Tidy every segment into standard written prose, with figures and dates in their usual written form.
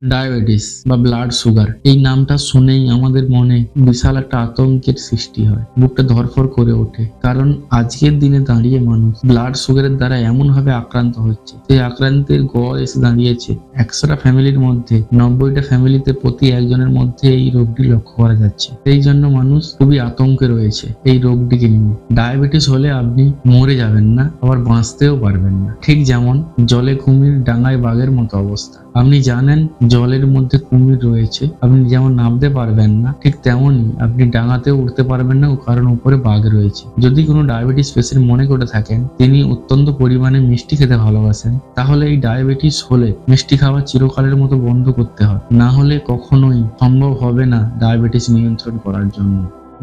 Diabetes বা blood sugar এই নামটা শুনেই আমাদের মনে বিশাল একটা আতঙ্কের সৃষ্টি হয়, বুকটা ধড়ফড় করে ওঠে। কারণ আজকের দিনে দাঁড়িয়ে মানুষ ব্লাড সুগারের দ্বারা এমন ভাবে আক্রান্ত হচ্ছে, সেই আক্রান্তের গড় এসে দাঁড়িয়েছে 100টা ফ্যামিলির মধ্যে 90টা ফ্যামিলিতে প্রতি একজনের মধ্যে এই রোগটি লক্ষ্য করা যাচ্ছে। এই জন্য মানুষ খুবই আতঙ্কে রয়েছে এই রোগটিকে নিয়ে। ডায়াবেটিস হলে আপনি মরে যাবেন না, আবার বাঁচতেও পারবেন না। ঠিক যেমন জলে কুমির ডাঙায় বাঘের মতো অবস্থা। আপনি জানেন জলের মধ্যে কুমির রয়েছে, আপনি যেমন নামতে পারবেন না, ঠিক তেমনই আপনি ডাঙাতেও উঠতে পারবেন না, কারণ উপরে বাঘ রয়েছে। যদি কোনো ডায়াবেটিস পেশেন্ট মনে করে থাকেন তিনি অত্যন্ত পরিমাণে মিষ্টি খেতে ভালোবাসেন, তাহলে এই ডায়াবেটিস হলে মিষ্টি খাওয়া চিরকালের মতো বন্ধ করতে হয়, না হলে কখনোই সম্ভব হবে না ডায়াবেটিস নিয়ন্ত্রণ করার জন্য।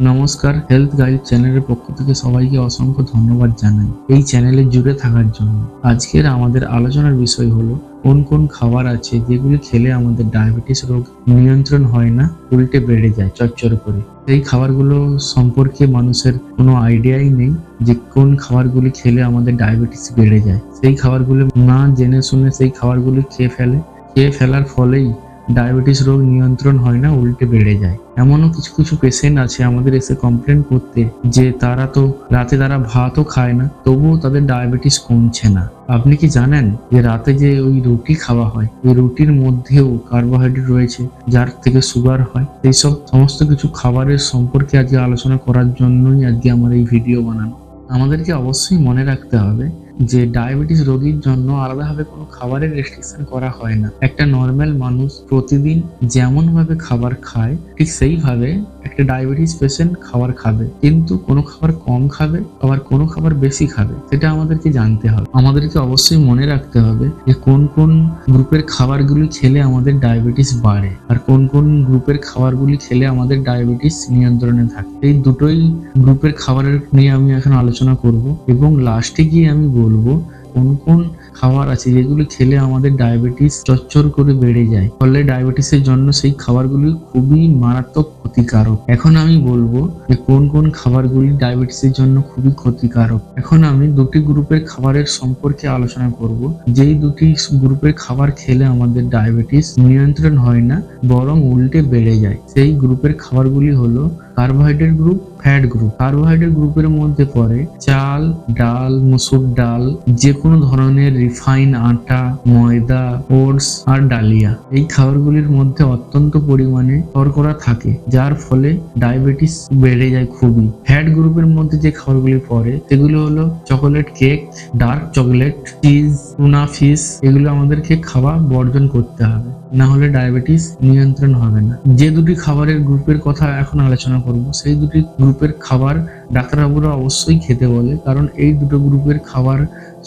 নমস্কার, হেলথ গাইড চ্যানেলের পক্ষ থেকে সবাইকে অসংখ্য ধন্যবাদ জানাই এই চ্যানেলে জুড়ে থাকার জন্য। আজকের আমাদের আলোচনার বিষয় হলো কোন কোন খাবার আছে যেগুলি খেলে আমাদের ডায়াবেটিস রোগ নিয়ন্ত্রণ হয় না, উল্টে বেড়ে যায় চচ্চর করে। এই খাবারগুলো সম্পর্কে মানুষের কোনো আইডিয়াই নেই যে কোন খাবারগুলি খেলে আমাদের ডায়াবেটিস বেড়ে যায়। সেই খাবারগুলো না জেনে শুনে সেই খাবারগুলি খেয়ে ফেলার ফলেই ডায়াবেটিস রোগ নিয়ন্ত্রণ হয় না, উল্টে বেড়ে যায়। এমনও কিছু কিছু পেশেন্ট আছে আমাদের এসে কমপ্লেন করতে যে তারা তো রাতে ভাতও খায় না, তবুও তাদের ডায়াবেটিস কমছে না। আপনি কি জানেন যে রাতে যে ওই রুটি খাওয়া হয়, ওই রুটির মধ্যেও কার্বোহাইড্রেট রয়েছে যার থেকে সুগার হয়। এইসব সমস্ত কিছু খাবারের সম্পর্কে আজকে আলোচনা করার জন্যই আজকে আমার এই ভিডিও বানানো। আমাদেরকে অবশ্যই মনে রাখতে হবে যে ডায়াবেটিস রোগীর জন্য আলাদাভাবে কোনো খাবারের রেস্ট্রিকশন করা হয় না। একটা নর্মাল মানুষ প্রতিদিন যেমন ভাবে খাবার খায় ঠিক সেইভাবে একটা ডায়াবেটিস পেশেন্ট খাবার খাবে, কিন্তু কোনো খাবার কম খাবে আবার কোনো খাবার বেশি খাবে, সেটা আমাদেরকে জানতে হবে। আমাদেরকে অবশ্যই মনে রাখতে হবে যে কোন কোন গ্রুপের খাবারগুলি খেলে আমাদের ডায়াবেটিস বাড়ে আর কোন কোন গ্রুপের খাবারগুলি খেলে আমাদের ডায়াবেটিস নিয়ন্ত্রণে থাকে। এই দুটোই গ্রুপের খাবারের নিয়ে আমি এখন আলোচনা করব এবং লাস্টে গিয়ে আমি বলবো কোন কোন খাবার আছে যেগুলি খেলে আমাদের ডায়াবেটিস চচ্চর করে বেড়ে যায়, ফলে ডায়াবেটিসের জন্য সেই খাবারগুলি খুবই মারাত্মক ক্ষতিকারক। এখন আমি বলবো যে কোন কোন খাবারগুলি ডায়াবেটিসের জন্য খুবই ক্ষতিকারক। এখন আমি দুটি গ্রুপের খাবারের সম্পর্কে আলোচনা করব, যেই দুটি গ্রুপের খাবার খেলে আমাদের ডায়াবেটিস নিয়ন্ত্রণ হয় না বরং উল্টে বেড়ে যায়। সেই গ্রুপের খাবারগুলি হলো carbohydrate group, fat group. Carbohydrate গ্রুপের মধ্যে পড়ে চাল, ডাল, মসুর ডাল, যে কোনো ধরনের রিফাইন আটা, ময়দা, ওটস আর ডালিয়া। এই খাবারগুলির মধ্যে অত্যন্ত পরিমাণে শর্করা থাকে, যার ফলে ডায়াবেটিস বেড়ে যায় খুবই। ফ্যাট গ্রুপের মধ্যে যে খাবারগুলি পড়ে সেগুলো হলো chocolate cake, dark chocolate, cheese, tuna fish. এগুলো আমাদেরকে খাওয়া বর্জন করতে হবে, না হলে ডায়াবেটিস নিয়ন্ত্রণ হবে না। যে দুটি খাবারের গ্রুপের কথা এখন আলোচনা করব, সেই দুটি গ্রুপের খাবার ডাক্তারবাবুরা অবশ্যই খেতে বলে, কারণ এই দুটো গ্রুপের খাবার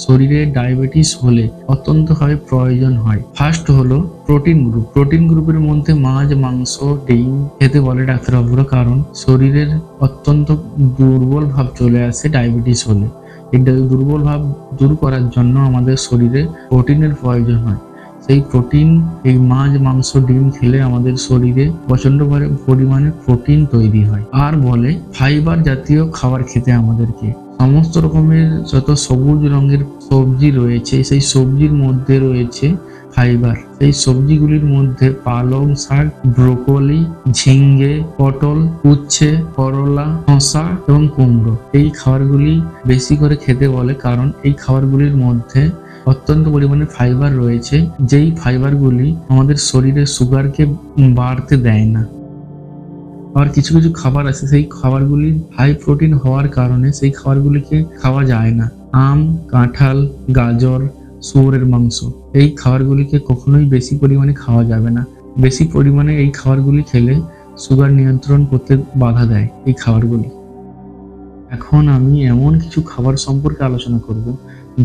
শরীরে ডায়াবেটিস হলে অত্যন্তভাবে প্রয়োজন হয়। ফার্স্ট হলো প্রোটিন গ্রুপ। প্রোটিন গ্রুপের মধ্যে মাছ, মাংস, ডিম খেতে বলে ডাক্তারবাবুরা, কারণ শরীরের অত্যন্ত দুর্বল ভাব চলে আসে ডায়াবেটিস হলে। এই দুর্বল ভাব দূর করার জন্য আমাদের শরীরে প্রোটিনের প্রয়োজন হয়। সেই প্রোটিন এই মাছ, মাংস, ডিম খেলে আমাদের শরীরে প্রচন্ড পরিমাণে প্রোটিন তৈরি হয়। আর বলে ফাইবার জাতীয় খাবার খেতে আমাদেরকে। সমস্ত রকমের যত সবুজ রঙের সবজি রয়েছে সেই সবজির মধ্যে রয়েছে ফাইবার। এই সবজিগুলির মধ্যে পালং শাক, ব্রোকলি, ঝিঙ্গে, পটল, উচ্ছে, করলা, শসা এবং কুমড়ো। এই খাবারগুলি বেশি করে খেতে বলে, কারণ এই খাবারগুলির মধ্যে অত্যন্ত পরিমাণে ফাইবার রয়েছে, যেই ফাইবারগুলি আমাদের শরীরে সুগারকে বাড়তে দেয় না। আর কিছু কিছু খাবার আছে সেই খাবারগুলি হাই প্রোটিন হওয়ার কারণে সেই খাবারগুলিকে খাওয়া যায় না। আম, কাঁঠাল, গাজর, শুয়োরের মাংস, এই খাবারগুলিকে কখনোই বেশি পরিমাণে খাওয়া যাবে না। বেশি পরিমাণে এই খাবারগুলি খেলে সুগার নিয়ন্ত্রণ করতে বাধা দেয় এই খাবারগুলি। এখন আমি এমন কিছু খাবার সম্পর্কে আলোচনা করব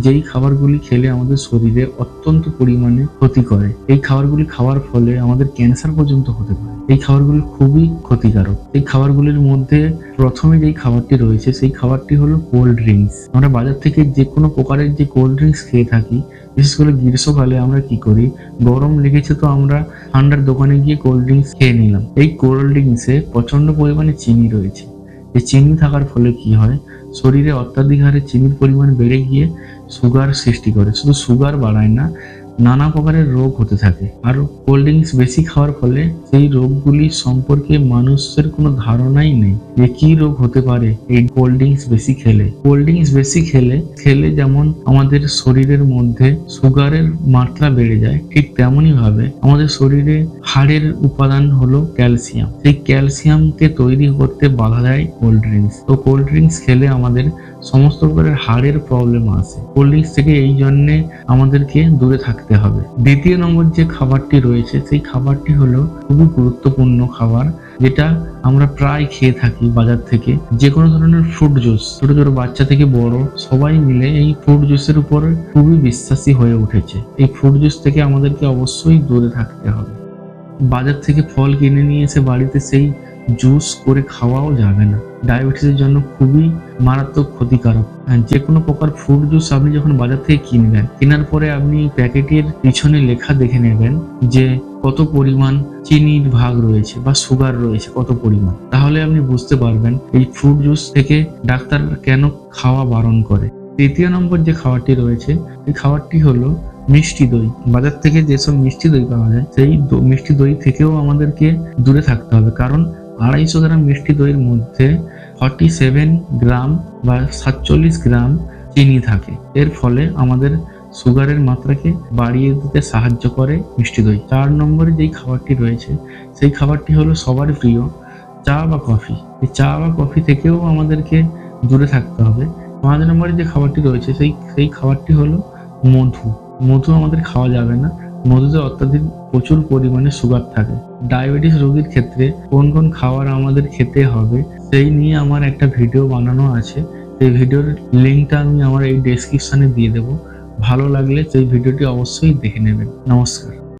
যেই খাবারগুলি খেলে আমাদের শরীরে অত্যন্ত পরিমাণে ক্ষতি করে। এই খাবারগুলি খাওয়ার ফলে আমাদের ক্যান্সার পর্যন্ত হতে পারে। এই খাবারগুলি খুবই ক্ষতিকারক। এই খাবারগুলির মধ্যে প্রথমে যেই খাবারটি রয়েছে সেই খাবারটি হলো কোল্ড ড্রিঙ্কস। আমরা বাজার থেকে যে কোনো প্রকারের যে কোল্ড ড্রিঙ্কস খেয়ে থাকি, বিশেষ করে গ্রীষ্মকালে আমরা কি করি, গরম লেগেছে তো আমরা ঠান্ডার দোকানে গিয়ে কোল্ড ড্রিঙ্কস খেয়ে নিলাম। এই কোল্ড ড্রিঙ্কসে প্রচন্ড পরিমাণে চিনি রয়েছে। এই চিনি থাকার ফলে কি হয়, শরীরে অত্যাধিক হারে চিনির পরিমাণ বেড়ে গিয়ে সুগার সৃষ্টি করে। শুধু সুগার বাড়ায় না, নানা প্রকারের রোগ হতে থাকে। আর কোল্ড ড্রিঙ্কস বেশি খাওয়ার ফলে সেই রোগগুলি সম্পর্কে মানুষের কোনো ধারণাই নেই যে কি রোগ হতে পারে এই কোল্ড ড্রিঙ্কস বেশি খেলে। কোল্ড ড্রিঙ্কস বেশি খেলে যেমন আমাদের শরীরের মধ্যে সুগারের মাত্রা বেড়ে যায়, ঠিক তেমনই ভাবে আমাদের শরীরে হাড়ের উপাদান হলো ক্যালসিয়াম। সেই ক্যালসিয়ামকে তৈরি করতে বাধা দেয় কোল্ড ড্রিঙ্কস। তো কোল্ড ড্রিঙ্কস খেলে আমাদের সমস্ত প্রকারের হাড়ের প্রবলেম আসে। কোল্ড ড্রিঙ্কস থেকে এই জন্যে আমাদেরকে দূরে থাকতে হবে। দ্বিতীয় নম্বর যে খাবারটি রয়েছে সেই খাবারটি হলো খুবই গুরুত্বপূর্ণ খাবার, যেটা আমরা প্রায় খেয়ে থাকি বাজার থেকে। যে কোনো ধরনের ফ্রুট জুস, ছোট ছোট বাচ্চা থেকে বড় সবাই মিলে এই ফ্রুট জুসের উপর খুবই বিশ্বাসী হয়ে উঠেছে। এই ফ্রুট জুস থেকে আমাদেরকে অবশ্যই দূরে থাকতে হবে। বাজার থেকে ফল কিনে নিয়ে এসে বাড়িতে সেই জুস করে খাওয়াও যাবে না, ডায়াবেটিসের জন্য খুবই মারাত্মক ক্ষতিকারক। যে কোনো প্রকার ফ্রুট জুস আপনি যখন বাজার থেকে কিনবেন, কেনার পরে আপনি প্যাকেটের পিছনে লেখা দেখে নেবেন যে কত পরিমাণ চিনির ভাগ রয়েছে বা সুগার রয়েছে কত পরিমাণ। তাহলে আপনি বুঝতে পারবেন এই ফ্রুট জুস থেকে ডাক্তার কেন খাওয়া বারণ করে। তৃতীয় নম্বর যে খাবারটি রয়েছে এই খাবারটি হলো মিষ্টি দই। বাজার থেকে যেসব মিষ্টি দই পাওয়া যায় সেই মিষ্টি দই থেকেও আমাদেরকে দূরে থাকতে হবে, কারণ 250 গ্রাম মিষ্টি দইয়ের মধ্যে 47 গ্রাম বা 47 গ্রাম চিনি থাকে। এর ফলে আমাদের সুগারের মাত্রাকে বাড়িয়ে দিতে সাহায্য করে মিষ্টি দই। 4 নম্বরে যেই খাবারটি রয়েছে সেই খাবারটি হলো সবার প্রিয় চা বা কফি। এই চা বা কফি থেকেও আমাদেরকে দূরে থাকতে হবে। 5 নম্বরে যে খাবারটি রয়েছে সেই খাবারটি হলো মধু। মধু আমাদের খাওয়া যাবে না, মধুতে অত্যাধিক প্রচুর পরিমাণে সুগার থাকে। ডায়াবেটিস রোগীর ক্ষেত্রে কোন কোন খাবার আমাদের খেতে হবে সেই নিয়ে আমার একটা ভিডিও বানানো আছে। সেই ভিডিওর লিঙ্কটা আমি আমার এই ডেসক্রিপশনে দিয়ে দেবো। ভালো লাগলে সেই ভিডিওটি অবশ্যই দেখে নেবেন। নমস্কার।